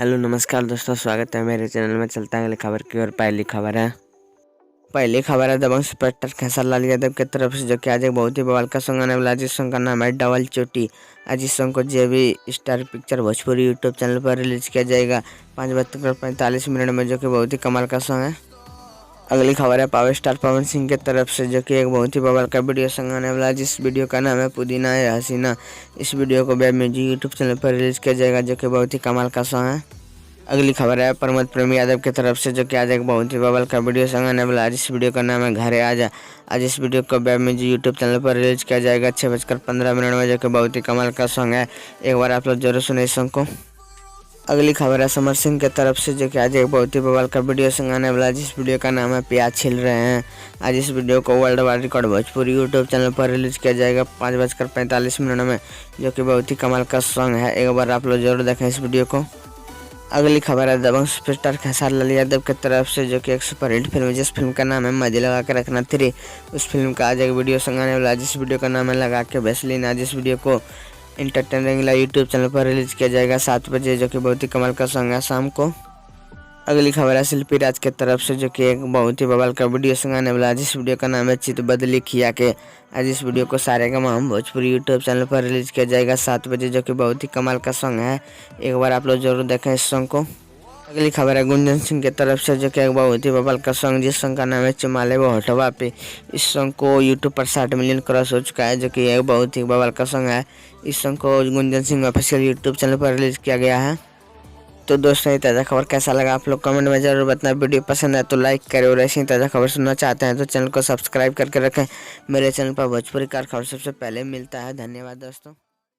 Hello नमस्कार दोस्तों, स्वागत है मेरे चैनल में। चलता है अगली खबर की ओर। पहली खबर है दबंग सुपरस्टार खेसारी यादव की तरफ से, जो कि आज एक बहुत ही बवाल का सॉन्ग आने वाला है। जिस सॉन्ग का नाम है डबल चोटी। आज इस सॉन्ग को JB star picture Bhojpuri YouTube channel पर रिलीज किया जाएगा 5:45 में, जो कि बहुत ही कमाल का सॉन्ग है। अगली खबर है पावर स्टार पवन सिंह की तरफ से, जो कि एक बहुत ही बवाल का वीडियो सॉन्ग आने वाला है। जिस वीडियो का नाम है पुदीना है हसीना। इस वीडियो को वेब म्यूजिक यूट्यूब चैनल पर रिलीज किया जाएगा, जो कि बहुत ही कमाल का सॉन्ग है। अगली खबर है प्रमोद प्रेमी यादव की तरफ से, जो कि आज एक बहुत ही बवाल का वीडियो सॉन्ग आने वाला है। इस वीडियो का नाम है घरे आजा। आज इस वीडियो को वेब म्यूजिक यूट्यूब चैनल पर रिलीज किया जाएगा 6:15 में, जो कि बहुत ही कमाल का सॉन्ग है। एक बार आप लोग जरूर सुने इस सॉन्ग को। अगली खबर है समर सिंह की तरफ से, जो कि आज एक बहुत ही बवाल का वीडियो सॉन्ग आने वाला है। जिस वीडियो का नाम है प्याज छिल रहे हैं। आज इस वीडियो को world wide record Bhojpuri YouTube channel पर रिलीज किया जाएगा 5:45 में, जो कि बहुत ही कमाल का सॉन्ग है। एक बार आप लोग जरूर देखें इस वीडियो को। अगली खबर है दबंग सुपरस्टार खेसारी यादव की तरफ से, जो कि एक सुपरहिट फिल्म है। जिस फिल्म का नाम है मजे लगा के रखना 3। उस फिल्म का आज एक वीडियो सॉन्ग आने वाला है। जिस वीडियो का नाम है लगा के वैसलीन। आज इस वीडियो को एंटरटेनिंग यूट्यूब चैनल पर रिलीज किया जाएगा 7 बजे, जो कि बहुत ही कमाल का सॉन्ग है शाम को। अगली खबर है शिल्पी राज की तरफ से, जो कि एक बहुत ही बवाल का वीडियो सॉन्ग आने वाला है। जिस वीडियो का नाम है चित बदली खिया के। आज इस वीडियो को सारेगामा भोजपुरी यूट्यूब चैनल पर रिलीज किया जाएगा 7 बजे, जो कि बहुत ही कमाल का सॉन्ग है। एक बार आप लोग जरूर देखें इस सॉन्ग को। अगली खबर है गुंजन सिंह की तरफ से, जो कि एक बहुत ही बवाल का सॉन्ग, जिस सॉन्ग का नाम है चुमाले वो हटवा पे। इस सॉन्ग को यूट्यूब पर 60 मिलियन क्रॉस हो चुका है, जो कि एक बहुत ही बवाल का सॉन्ग है। इस सॉन्ग को Gunjan Singh official YouTube channel पर रिलीज किया गया है। तो दोस्तों, ये ताज़ा खबर कैसा लगा आप लोग कमेंट में जरूर बताना। वीडियो पसंद है तो लाइक करें, और ऐसी ताज़ा खबर सुनना चाहते हैं तो चैनल को सब्सक्राइब करके रखें। मेरे चैनल पर भोजपुरी कार खबर सबसे पहले मिलता है। धन्यवाद दोस्तों।